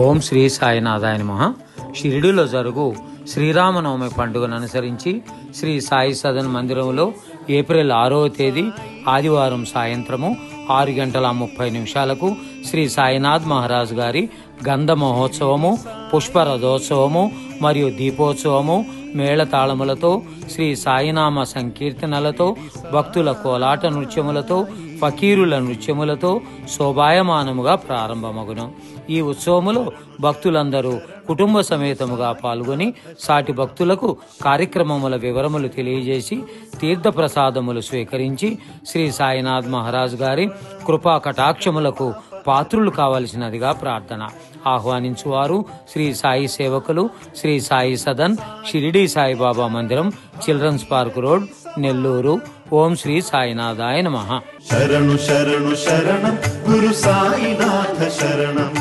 ఓం శ్రీ సాయినాథాయ నమః. షిరిడిలో జరుగు శ్రీరామనవమి పండుగను అనుసరించి శ్రీ సాయి సదన్ మందిరంలో ఏప్రిల్ 6వ తేదీ ఆదివారం సాయంత్రము 6:30 శ్రీ సాయినాథ్ మహారాజ్ గారి గంధ మహోత్సవము, పుష్పరథోత్సవము మరియు దీపోత్సవము మేళతాళములతో, శ్రీ సాయినామ సంకీర్తనలతో, భక్తుల కోలాట నృత్యములతో, ఫకీరుల నృత్యములతో శోభాయమానముగా ప్రారంభమగును. ఈ ఉత్సవములో భక్తులందరూ కుటుంబ సమేతముగా పాల్గొని సాటి భక్తులకు కార్యక్రమముల వివరములు తెలియజేసి తీర్థప్రసాదములు స్వీకరించి శ్రీ సాయినాథ్ మహారాజ్ గారి కృపా కటాక్షములకు పాత్రులు కావలసినదిగా ప్రార్థన. ఆహ్వానించువారు శ్రీ సాయి సేవకులు, శ్రీ సాయి సదన్, షిరిడి సాయిబాబా మందిరం, చిల్డ్రన్స్ పార్క్ రోడ్, నెల్లూరు. ఓం శ్రీ సాయినాథాయ నమః. శరణు శరణు శరణం గురు సాయినాథ శరణం.